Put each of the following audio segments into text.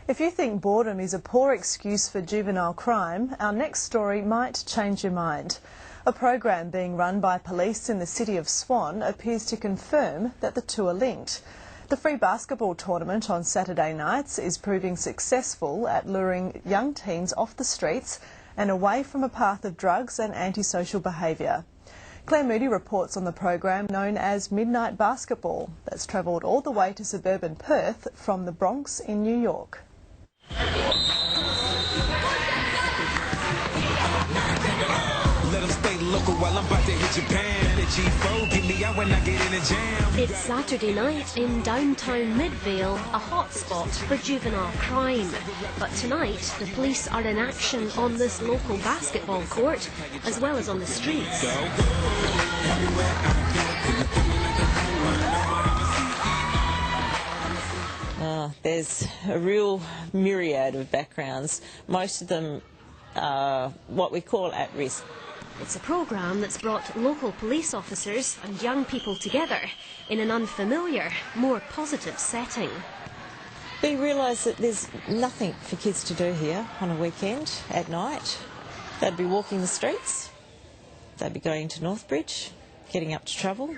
If you think boredom is a poor excuse for juvenile crime, our next story might change your mind. A program being run by police in the city of Swan appears to confirm that the two are linked. The free basketball tournament on Saturday nights is proving successful at luring young teens off the streets and away from a path of drugs and antisocial behaviour. Claire Moody reports on the program known as Midnight Basketball that's travelled all the way to suburban Perth from the Bronx in New York. It's Saturday night in downtown Midvale, a hotspot for juvenile crime. But tonight, the police are in action on this local basketball court, as well as on the streets. There's a real myriad of backgrounds. Most of them are what we call at risk. It's a programme that's brought local police officers and young people together in an unfamiliar, more positive setting. We realise that there's nothing for kids to do here on a weekend at night. They'd be walking the streets, they'd be going to Northbridge, getting up to travel.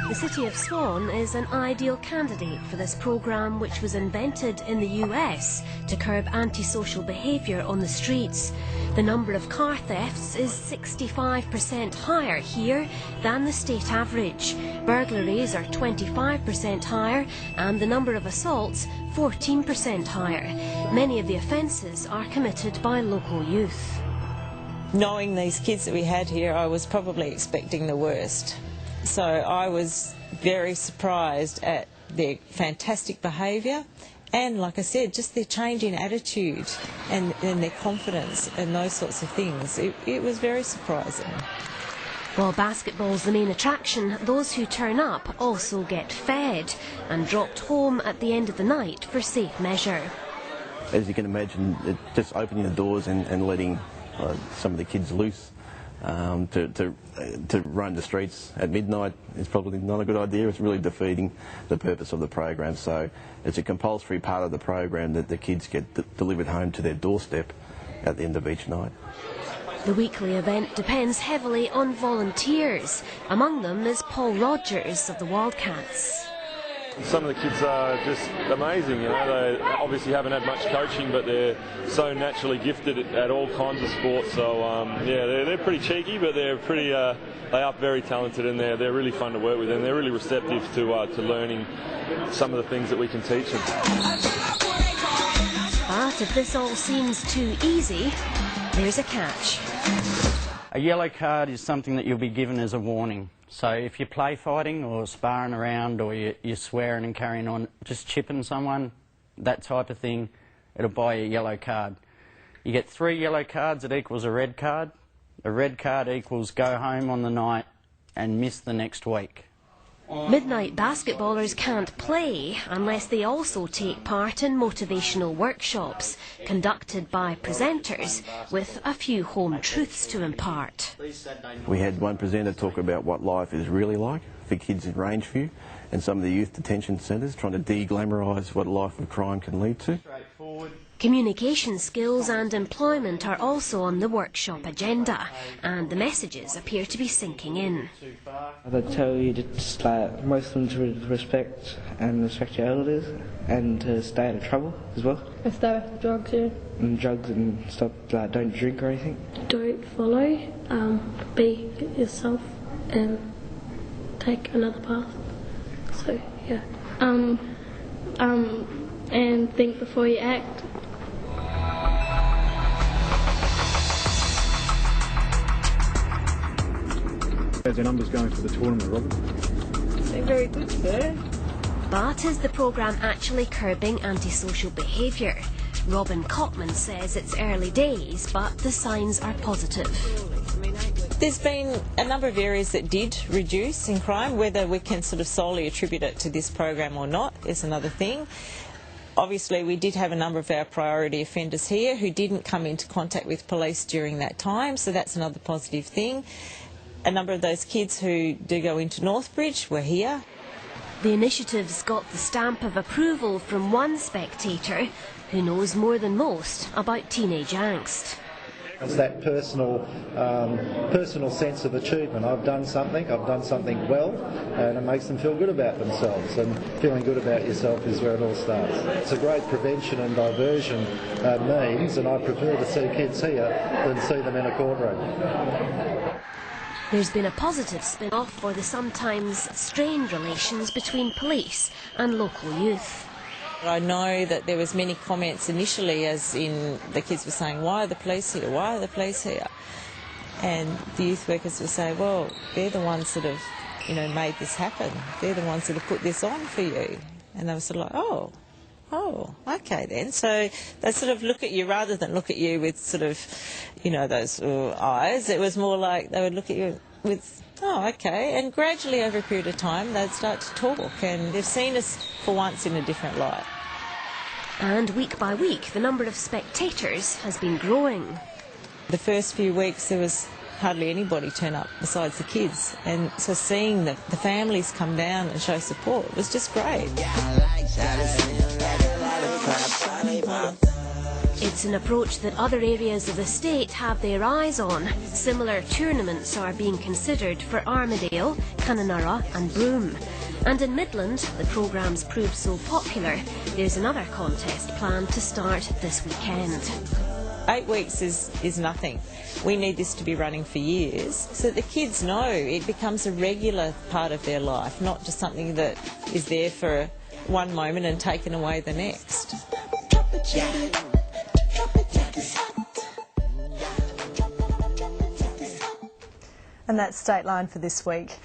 The City of Swan is an ideal candidate for this programme, which was invented in the US to curb antisocial behaviour on the streets. The number of car thefts is 65% higher here than the state average. Burglaries are 25% higher and the number of assaults 14% higher. Many of the offences are committed by local youth. Knowing these kids that we had here, I was probably expecting the worst. So I was very surprised at their fantastic behaviour and, like I said, just their change in attitude and their confidence and those sorts of things. It was very surprising. While basketball's the main attraction, those who turn up also get fed and dropped home at the end of the night for safe measure. As you can imagine, just opening the doors and letting some of the kids loose to roam the streets at midnight is probably not a good idea. It's really defeating the purpose of the program. So it's a compulsory part of the program that the kids get delivered home to their doorstep at the end of each night. The weekly event depends heavily on volunteers. Among them is Paul Rogers of the Wildcats. Some of the kids are just amazing, you know. They obviously haven't had much coaching, but they're so naturally gifted at all kinds of sports. So yeah, they're pretty cheeky, but they're pretty. They are very talented, and they're really fun to work with, and they're really receptive to learning some of the things that we can teach them. But if this all seems too easy, there's a catch. A yellow card is something that you'll be given as a warning. So if you're play fighting or sparring around or you're swearing and carrying on, just chipping someone, that type of thing, it'll buy you a yellow card. You get 3 yellow cards, it equals a red card. A red card equals go home on the night and miss the next week. Midnight basketballers can't play unless they also take part in motivational workshops conducted by presenters with a few home truths to impart. We had one presenter talk about what life is really like for kids in Rangeview and some of the youth detention centres, trying to de-glamorise what a life of crime can lead to. Communication skills and employment are also on the workshop agenda, and the messages appear to be sinking in. They tell you to just, most of them to respect your elders and to stay out of trouble as well. Stay away from drugs, yeah. And drugs and stuff, don't drink or anything. Don't follow, be yourself and take another path. So, yeah. And think before you act. How's your numbers going for the tournament, Robin? They're very good, sir. But is the programme actually curbing antisocial behaviour? Robin Cotman says it's early days, but the signs are positive. There's been a number of areas that did reduce in crime. Whether we can sort of solely attribute it to this program or not is another thing. Obviously, we did have a number of our priority offenders here who didn't come into contact with police during that time, so that's another positive thing. A number of those kids who do go into Northbridge were here. The initiative's got the stamp of approval from one spectator who knows more than most about teenage angst. It's that personal sense of achievement. I've done something well, and it makes them feel good about themselves. And feeling good about yourself is where it all starts. It's a great prevention and diversion means, and I prefer to see kids here than see them in a courtroom. There's been a positive spin-off for the sometimes strained relations between police and local youth. I know that there was many comments initially, as in the kids were saying, why are the police here, why are the police here? And the youth workers would say, well, they're the ones that have, made this happen. They're the ones that have put this on for you. And they were sort of like, oh, okay then. So they sort of look at you rather than look at you with sort of, those eyes. It was more like they would look at you with, oh, okay. And gradually over a period of time, they'd start to talk, and they've seen us for once in a different light. And week by week, the number of spectators has been growing. The first few weeks, there was hardly anybody turn up besides the kids. And so seeing the families come down and show support was just great. It's an approach that other areas of the state have their eyes on. Similar tournaments are being considered for Armadale, Kununurra and Broome. And in Midland, the programmes proved so popular, there's another contest planned to start this weekend. 8 weeks is nothing. We need this to be running for years so that the kids know it becomes a regular part of their life, not just something that is there for one moment and taken away the next. And that's Dateline for this week.